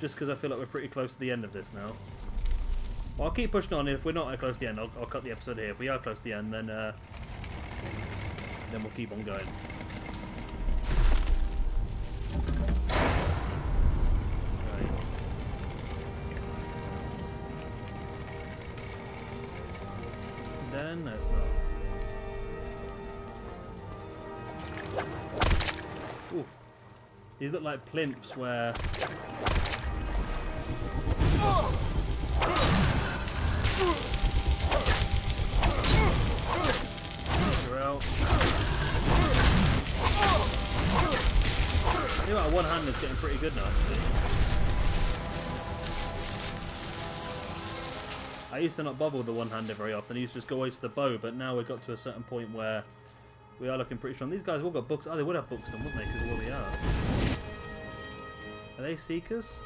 just because I feel like we're pretty close to the end of this now. Well, I'll keep pushing on. If we're not close to the end, I'll cut the episode here. If we are close to the end, then we'll keep on going. Then no, it's not. Ooh. These look like plimps where. You're out. You know, one hand is getting pretty good now, actually. I used to not bother with the one-hander very often. I used to just go always to the bow, but now we've got to a certain point where we are looking pretty strong. These guys have all got books. Oh, they would have books then, wouldn't they, because of where we are. Are they seekers?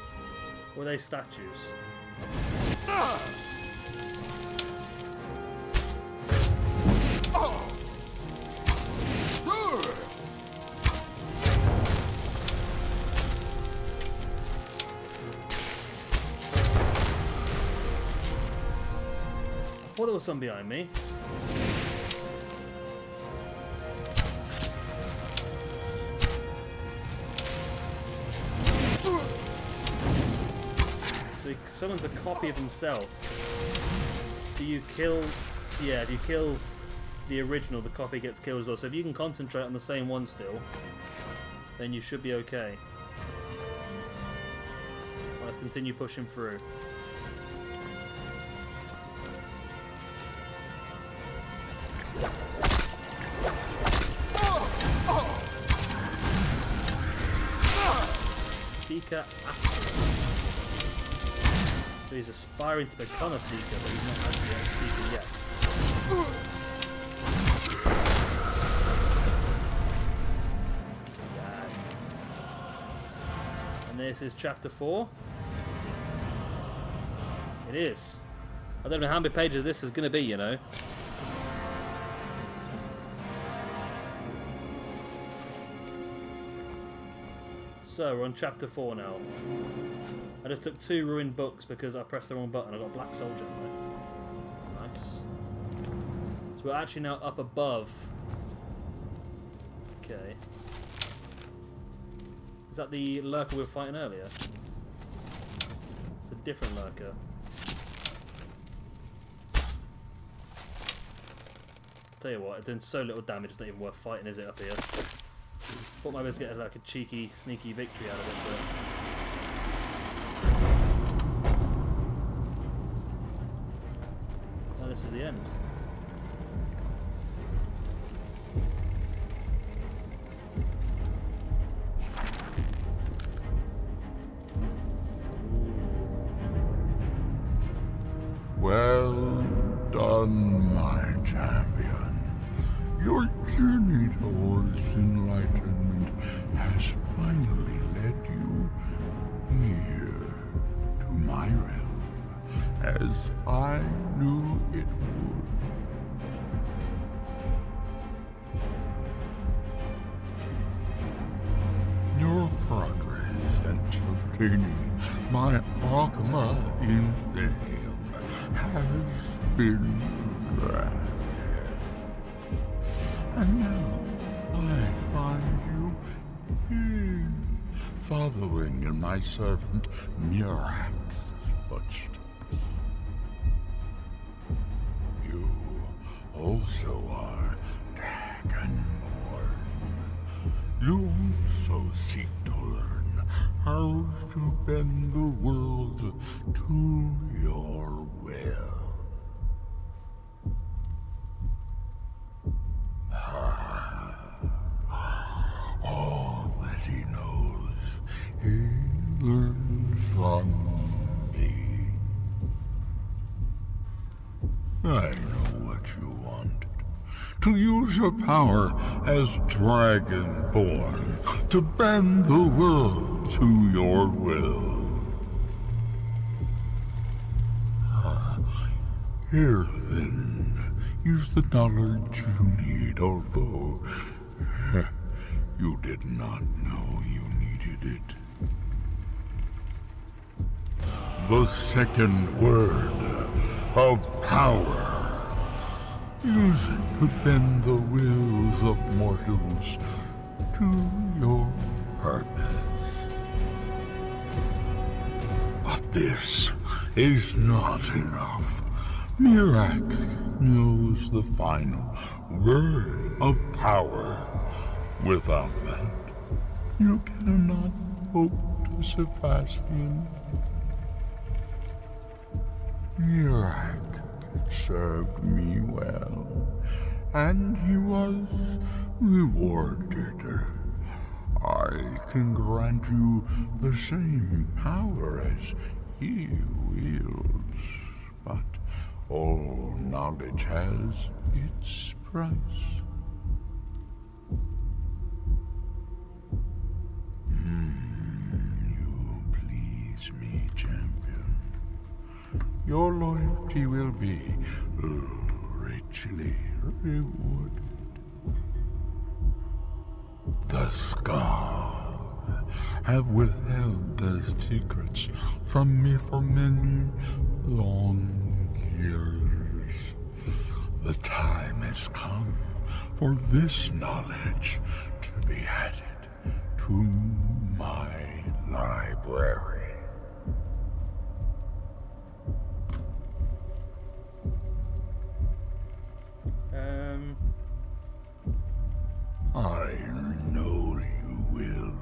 Or are they statues? I thought there was some behind me. So someone's a copy of himself. Do you kill... Yeah, if you kill the original, the copy gets killed as well. So if you can concentrate on the same one still, then you should be okay. Let's continue pushing through. Seeker Aspirant. So he's aspiring to become a Seeker, but he's not actually a Seeker yet. Yeah. And this is chapter 4. It is. I don't know how many pages this is going to be, you know. So, we're on chapter 4 now. I just took 2 ruined books because I pressed the wrong button. I got a black soldier. Nice. So we're actually now up above. Okay. Is that the lurker we were fighting earlier? It's a different lurker. Tell you what, it's doing so little damage, it's not even worth fighting, is it, up here? Thought maybe I'd get like a cheeky, sneaky victory out of it, but no, this is the end. Well done, my champion. Your journey towards enlightenment has finally led you here to my realm, as I knew it would. Your progress since obtaining my Archma in fame has been rapid. And now I find you here, following in my servant Murak's footsteps. You also are Dragonborn. You also seek to learn how to bend the world to your will. All that he knows, he learned from me. I know what you wanted. To use your power as Dragonborn, to bend the world to your will. Here then, use the knowledge you need, although you did not know you needed it. the second word of power. Use it to bend the wills of mortals to your purpose. But this is not enough. Mirak knows the final word of power. Without that, you cannot hope to surpass him. Mirak served me well, and he was rewarded. I can grant you the same power as he wields, but all knowledge has its price. You please me, champion. Your loyalty will be richly rewarded. The Scar have withheld their secrets from me for many long years. The time has come for this knowledge to be added to my library. I know you will.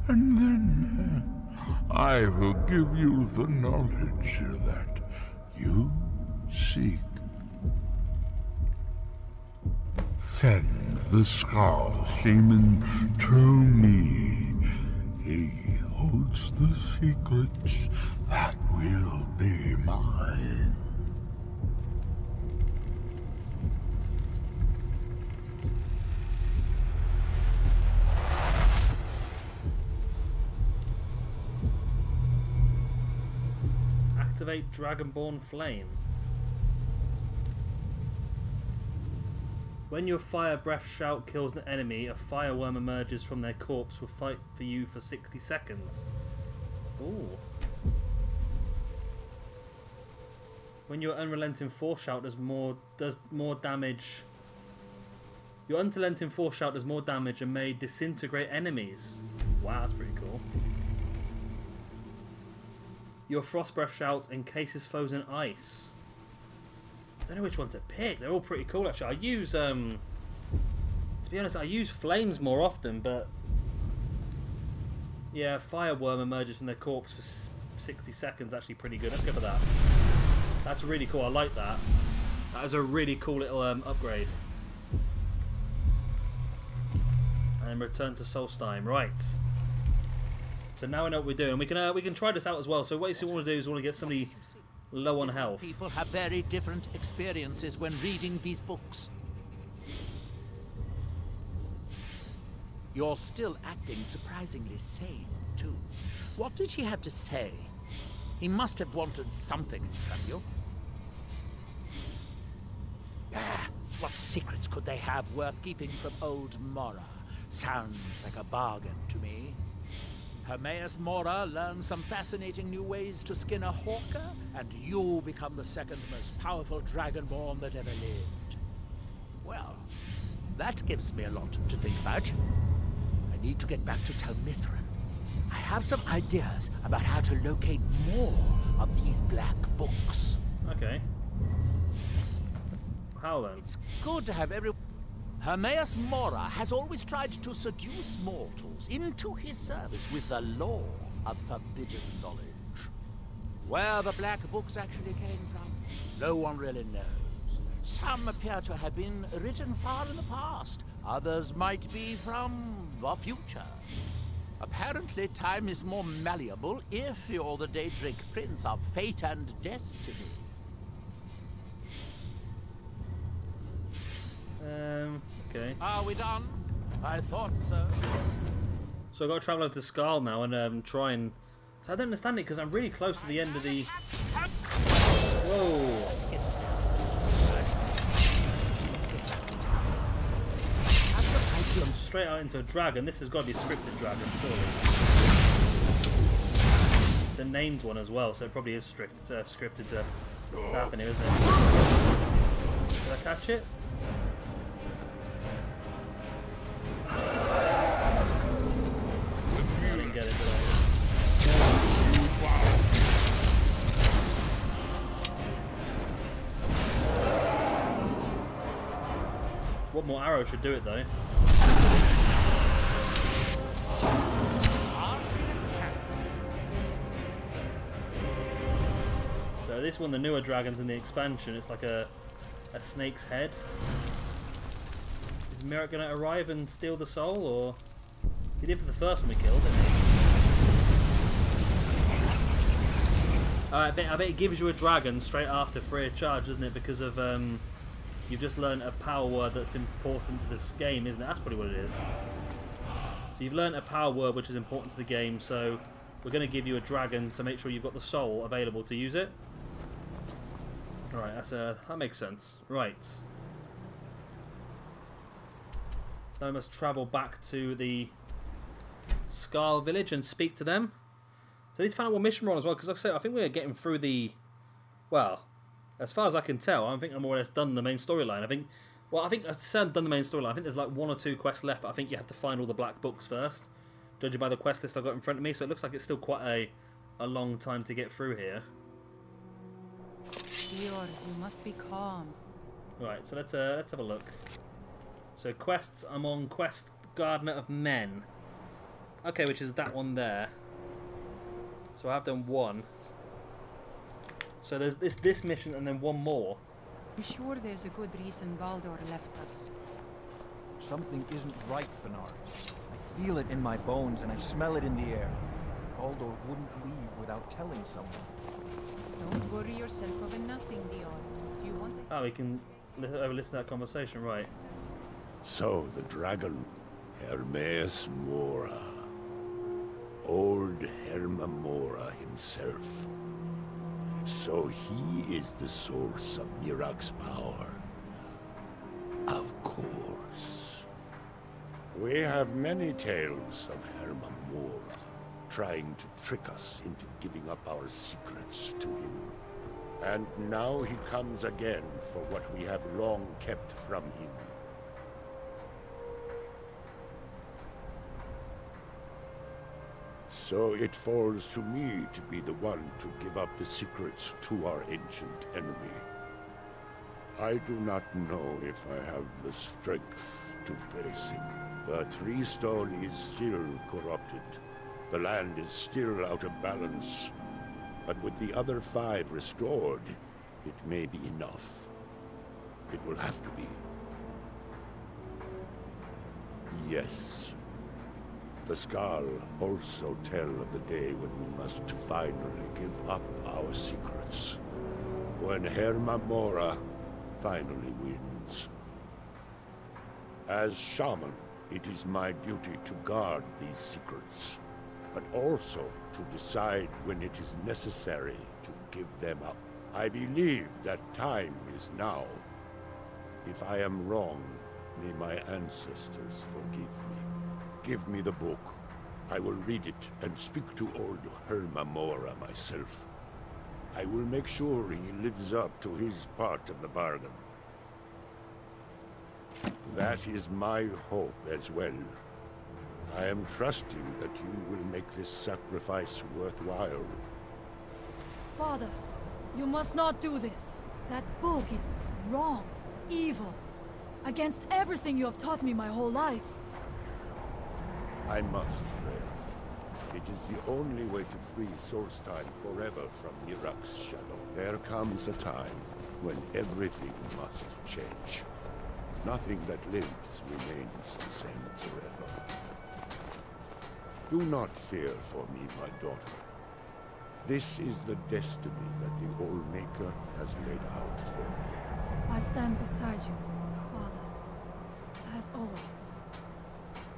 And then I will give you the knowledge that you seek. Send the Skull Shaman to me. He holds the secrets that will be mine. Activate Dragonborn Flame. When your fire breath shout kills an enemy, a fireworm emerges from their corpse, will fight for you for 60 seconds. Ooh. When your unrelenting force shout does more damage. Your unrelenting force shout does more damage and may disintegrate enemies. Wow, that's pretty cool. Your frost breath shout encases foes in ice. I don't know which one to pick. They're all pretty cool actually. I use to be honest, I use flames more often, but yeah, fireworm emerges from their corpse for 60 seconds. Actually pretty good. Let's go for that. That's really cool. I like that. That is a really cool little upgrade. And return to Solstheim. Right. So now we know what we're doing. We can try this out as well. So what you want to do is want to get somebody low on health. People have very different experiences when reading these books. You're still acting surprisingly sane, too. What did he have to say? He must have wanted something from you. What secrets could they have worth keeping from old Mora? Sounds like a bargain to me. Hermaeus Mora learns some fascinating new ways to skin a hawker, and you become the second most powerful Dragonborn that ever lived. Well, that gives me a lot to think about. I need to get back to Tel Mithryn. I have some ideas about how to locate more of these black books. Okay. How then? It's good to have everyone. Hermaeus Mora has always tried to seduce mortals into his service with the lore of forbidden knowledge. Where the black books actually came from, no one really knows. Some appear to have been written far in the past. Others might be from the future. Apparently, time is more malleable if you're the Daedric Prince of Fate and Destiny. Okay. Are we done? I thought so. So I've got to travel over to Skarl now and try and... So I don't understand it because I'm really close to the end of the... Whoa! I'm straight out into a dragon. This has got to be a scripted dragon, surely. It's a named one as well, so it probably is scripted to happen here, isn't it? Did I catch it? I didn't get it, did I? One more arrow should do it though. So this one, the newer dragons in the expansion, it's like a snake's head. Is Merrick going to arrive and steal the soul, or he did for the first one we killed, didn't he? I bet it gives you a dragon straight after free of charge, doesn't it? Because of you've just learned a power word that's important to this game, isn't it? That's probably what it is. So you've learned a power word which is important to the game, so we're going to give you a dragon to make sure you've got the soul available to use it. Alright, that makes sense. Right. So now we must travel back to the Skarl village and speak to them. So I need to find out what mission we're on as well, because like I say, I think we're getting through the... Well, as far as I can tell, I think I'm more or less done the main storyline. I think I said I've done the main storyline. I think there's like 1 or 2 quests left, but I think you have to find all the black books first, judging by the quest list I've got in front of me. So it looks like it's still quite a long time to get through here. Dior, you must be calm. Right, so let's have a look. So quests, I'm on quest Gardener of Men. Okay, which is that one there. So I've done 1. So there's this mission and then 1 more. I'm sure there's a good reason Baldur left us. Something isn't right, Fenari. I feel it in my bones and I smell it in the air. Baldur wouldn't leave without telling someone. Don't worry yourself over nothing, Dior. Do you want it? Oh, we can listen to that conversation, right? So the dragon, Hermaeus Mora. Old Hermamora himself. So he is the source of Mirak's power. Of course. We have many tales of Hermamora trying to trick us into giving up our secrets to him. And now he comes again for what we have long kept from him. So it falls to me to be the one to give up the secrets to our ancient enemy. I do not know if I have the strength to face him. The Tree Stone is still corrupted. The land is still out of balance. But with the other 5 restored, it may be enough. It will have to be. Yes. The Skarl also tell of the day when we must finally give up our secrets. When Hermamora finally wins. As shaman, it is my duty to guard these secrets, but also to decide when it is necessary to give them up. I believe that time is now. If I am wrong, may my ancestors forgive me. Give me the book. I will read it and speak to old Hermamora myself. I will make sure he lives up to his part of the bargain. That is my hope as well. I am trusting that you will make this sacrifice worthwhile. Father, you must not do this. That book is wrong, evil, against everything you have taught me my whole life. I must, Frey. It is the only way to free Solstein forever from Mirak's shadow. There comes a time when everything must change. Nothing that lives remains the same forever. Do not fear for me, my daughter. This is the destiny that the Old Maker has laid out for me. I stand beside you, Father, as always.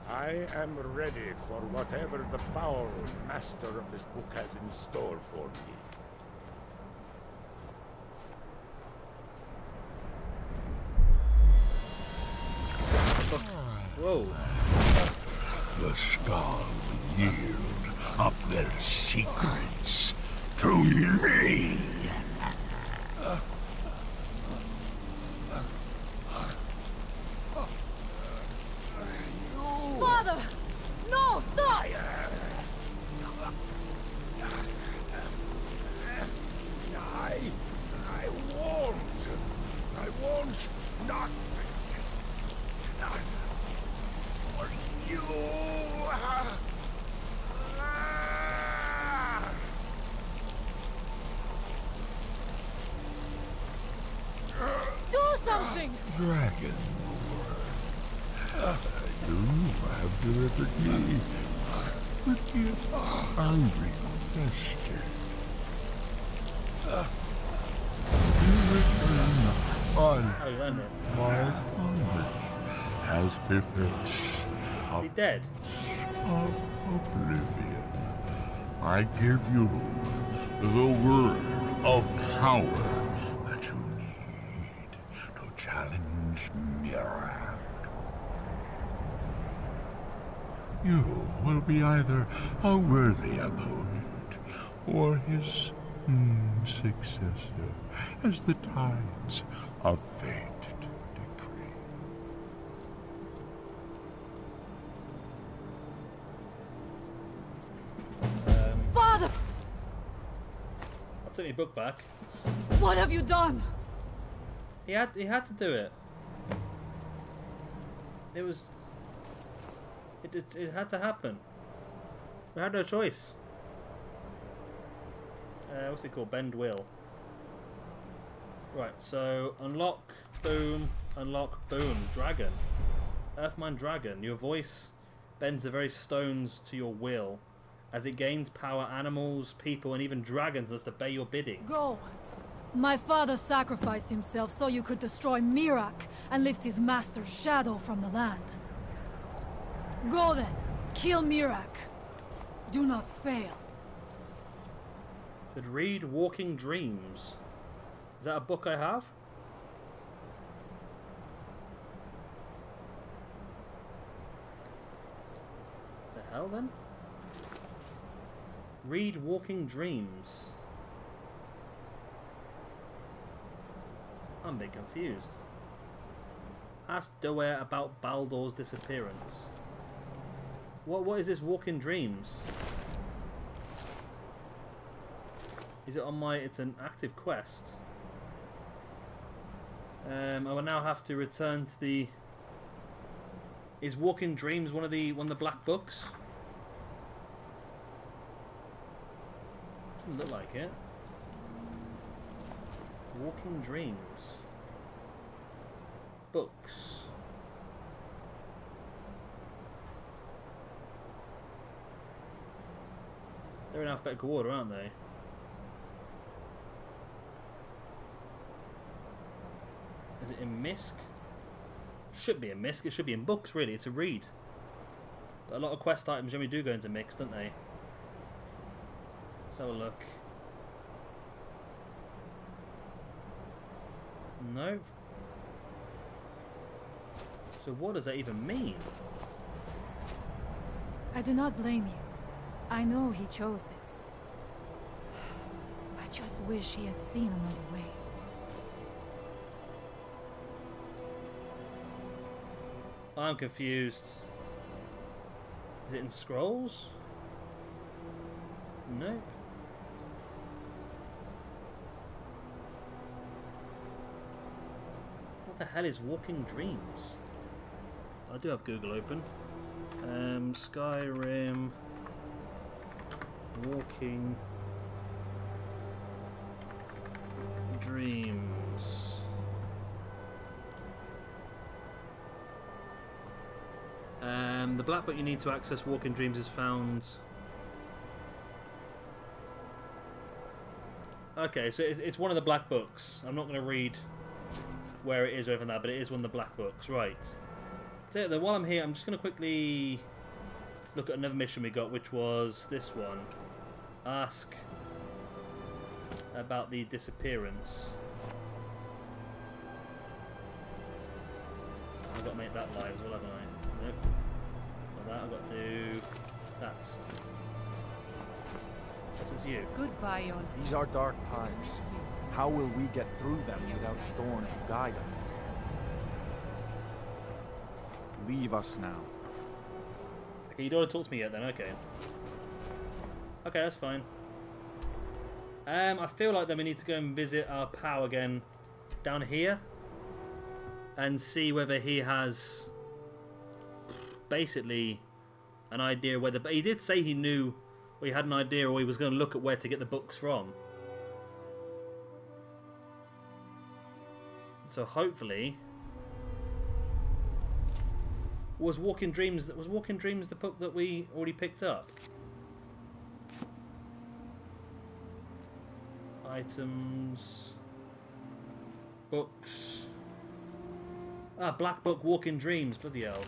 I am ready for whatever the foul master of this book has in store for me. Whoa. The Skarl yield up their secrets to me! Father! No, stop! I won't not for you. Do something! Dragonborn, you have delivered me the gift I requested. You return on Alexander. my promise as befits Is he dead? of oblivion. I give you the word of power that you need to challenge Mirak. You will be either a worthy opponent or his successor, as the tides of fate decree. Father! I'll take my book back. What have you done? He had to do it. It was. It had to happen. We had no choice. What's it called? Bend will. Right, so unlock, boom, dragon. Earthmine dragon. Your voice bends the very stones to your will. As it gains power, animals, people, and even dragons must obey your bidding. Go! My father sacrificed himself so you could destroy Mirak and lift his master's shadow from the land. Go then! Kill Mirak! Do not fail. Said read Walking Dreams. Is that a book I have? The hell then? Read Walking Dreams. I'm a bit confused. Ask Doer about Baldor's disappearance. What is this Walking Dreams? Is it on my... It's an active quest. I will now have to return to the... Is Walking Dreams one of the black books? Doesn't look like it. Walking Dreams. Books. They're in alphabetical order, aren't they? Is it in MISC? Should be in MISC. It should be in books, really. It's a read. But a lot of quest items generally do go into mix, don't they? Let's have a look. No. So what does that even mean? I do not blame you. I know he chose this. I just wish he had seen another way. I'm confused. Is it in scrolls? Nope. What the hell is Walking Dreams? I do have Google open. Skyrim Walking Dreams. The black book you need to access Walking Dreams is found... Okay, so it's one of the black books. I'm not going to read where it is or anything like that, but it is one of the black books. Right. So while I'm here, I'm just going to quickly look at another mission we got, which was this one. Ask about the disappearance. I've got to make that live as well, haven't I? Nope. Not that, I've got to do that. This is you. Goodbye, old These are dark times. How will we get through them without Storm to guide us? Leave us now. Okay, you don't want to talk to me yet then, okay. Okay, that's fine. I feel like then we need to go and visit our pal again down here. And see whether he has basically an idea whether... But he did say he knew, or he had an idea, or he was going to look at where to get the books from. So hopefully... Was Walking Dreams the book that we already picked up? Items... Books... Ah, Black Book, Walking Dreams, bloody hell.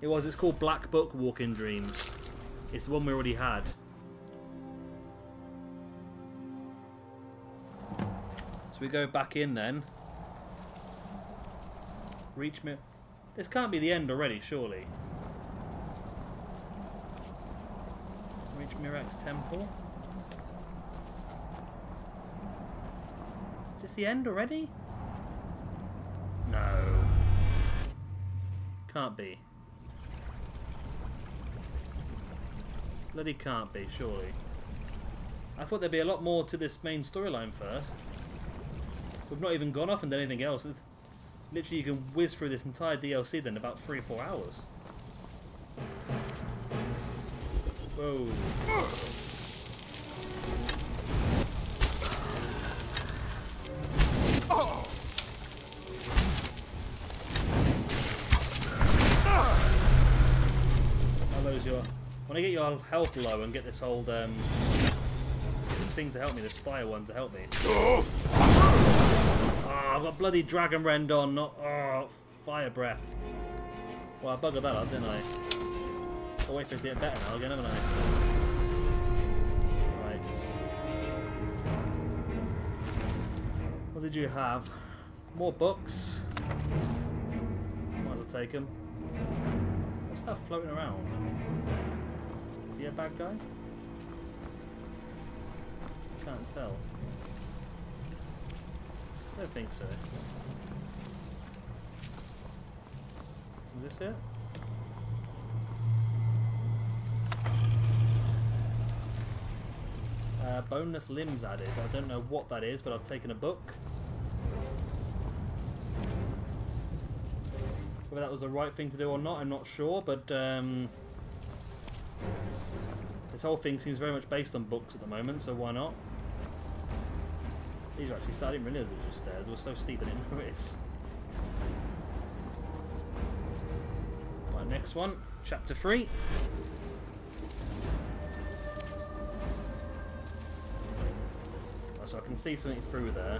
It's called Black Book, Walking Dreams. It's the one we already had. So we go back in then. Reach me. This can't be the end already, surely. Reach Mirak's temple. Is this the end already? No. Can't be. Bloody can't be, surely. I thought there'd be a lot more to this main storyline first. We've not even gone off and done anything else. Literally, you can whiz through this entire DLC then in about 3 or 4 hours. Whoa. When I get your health low and get this old this thing to help me, this fire one to help me. Oh, I've got bloody dragon rend on, not fire breath. Well, I buggered that up, didn't I? I'll wait for it to get better now again, haven't I? Right. What did you have? More books. Might as well take them. What's that floating around? Is he a bad guy? Can't tell. I don't think so. Is this it? Bonus limbs added. I don't know what that is, but I've taken a book. Whether that was the right thing to do or not, I'm not sure, but this whole thing seems very much based on books at the moment, so why not? These are actually, I didn't realise it was just stairs. It was so steep I didn't notice. Right, next one, chapter 3. So I can see something through there.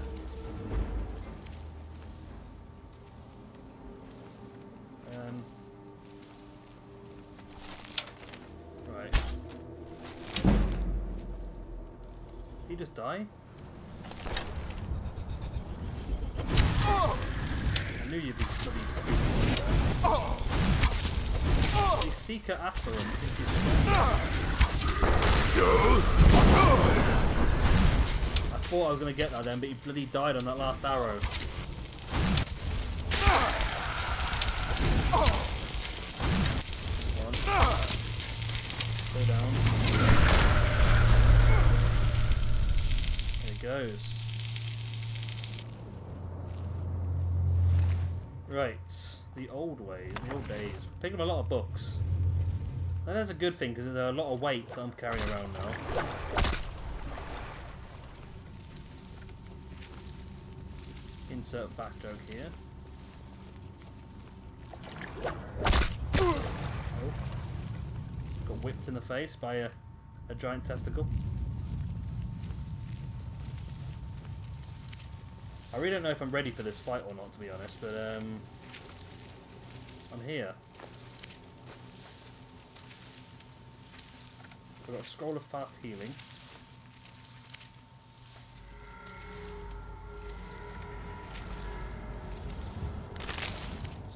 Right. Did he just die? I knew you'd be bloody. These Seeker Aspirants think he's I thought I was going to get that then, but he bloody died on that last arrow. Come on. Go down. There he goes. Right, the old ways, the old days. Picking a lot of books. Now that's a good thing because there's a lot of weight that I'm carrying around now. Insert back joke here. Oh. Got whipped in the face by a giant testicle. I really don't know if I'm ready for this fight or not, to be honest, but I'm here. We've got a scroll of fast healing.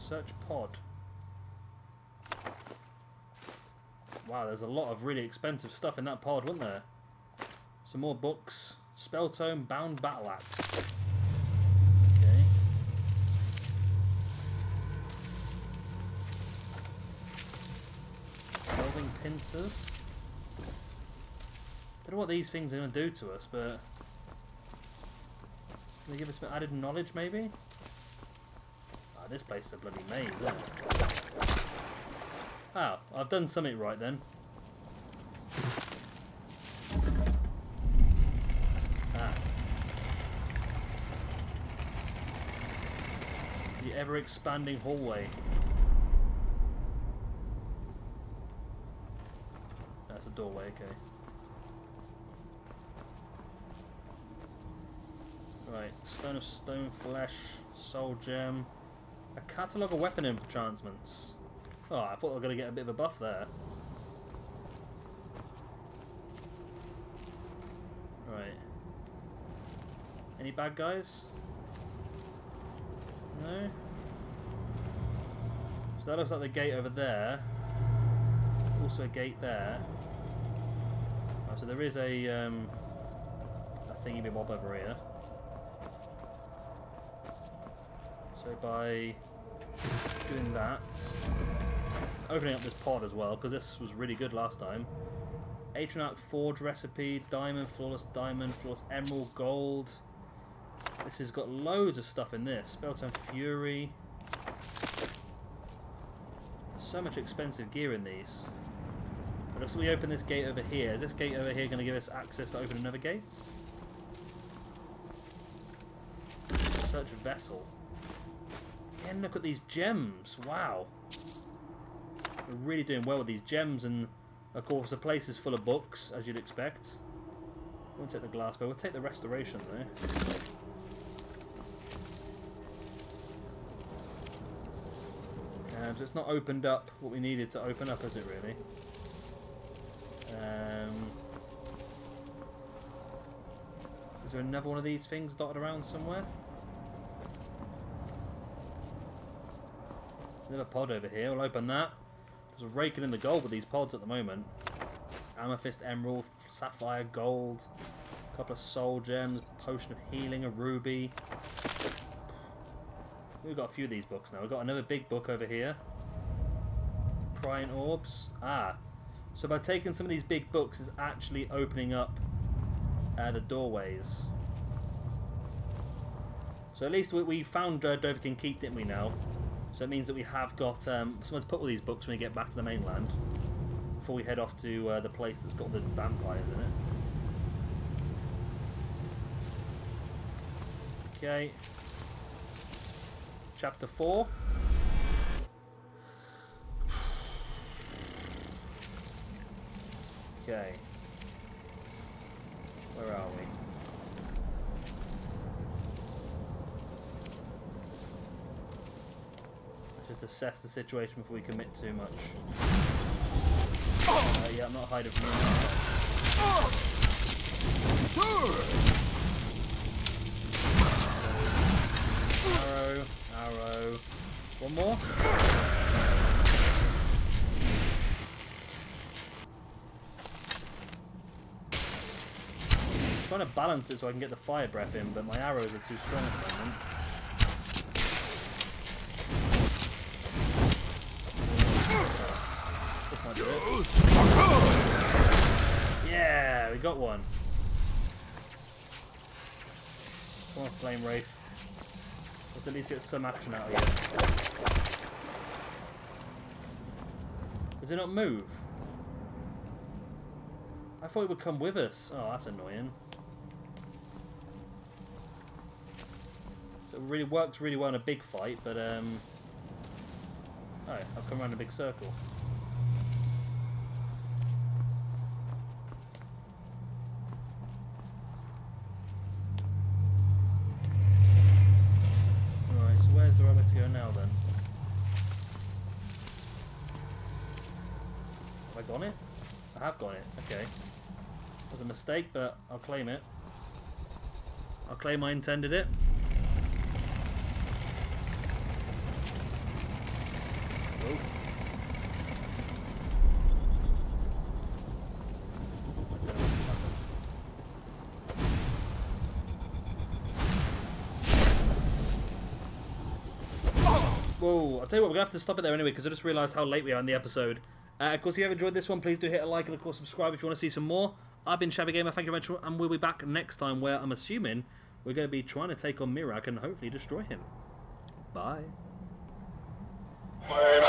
Search pod. Wow, there's a lot of really expensive stuff in that pod, wasn't there? Some more books. Spell tome, bound battle axe. Okay. Delving pincers. Don't know what these things are going to do to us, but can they give us some added knowledge, maybe? Ah, this place is a bloody maze, isn't it? Oh, I've done something right then. Ah. The ever-expanding hallway. That's a doorway, okay. Right, Stone of Stone Flesh, Soul Gem, a catalogue of weapon enchantments. Oh, I thought I was going to get a bit of a buff there. Right. Any bad guys? No? So that looks like the gate over there. Also a gate there. Oh, so there is a thingy-bob over here. So by doing that, opening up this pod as well, because this was really good last time. Atronach Forge recipe, diamond, flawless emerald, gold. This has got loads of stuff in this. Spelltime Fury. So much expensive gear in these. But if we open this gate over here, is this gate over here going to give us access to open another gate? Search vessel. And look at these gems. Wow. We're really doing well with these gems, and of course the place is full of books, as you'd expect. We won't take the glass, but we'll take the restoration though. So it's not opened up what we needed to open up, is it really? Is there another one of these things dotted around somewhere? Another pod over here. We'll open that. Just raking in the gold with these pods at the moment. Amethyst, emerald, sapphire, gold. A couple of soul gems, potion of healing, a ruby. We've got a few of these books now. We've got another big book over here. Prying orbs. Ah. So by taking some of these big books, it's actually opening up the doorways. So at least we found Dovahkiin Keep, didn't we now? So it means that we have got somewhere to put all these books when we get back to the mainland. Before we head off to the place that's got the vampires in it. Okay. Chapter 4. Okay. Where are we? Let's just assess the situation before we commit too much. Yeah, I'm not hiding from you. Arrow, arrow. One more. I'm trying to balance it so I can get the fire breath in, but my arrows are too strong at the moment. This might do it. Yeah, we got one. Come on, Flame Wraith. Let's at least get some action out of you. Does it not move? I thought it would come with us. Oh, that's annoying. So it really works really well in a big fight, but oh, I've come around a big circle. Right, so where's the right way to go now then? Have I gone it? I have gone it, okay. That was a mistake, but I'll claim it. I'll claim I intended it. Oh. Whoa, I'll tell you what, we're going to have to stop it there anyway, because I just realised how late we are in the episode. Of course, if you have enjoyed this one, please do hit a like, and of course subscribe if you want to see some more. I've been Shabby Gamer, thank you very much, and we'll be back next time, where I'm assuming we're going to be trying to take on Mirak and hopefully destroy him. Bye. Bye.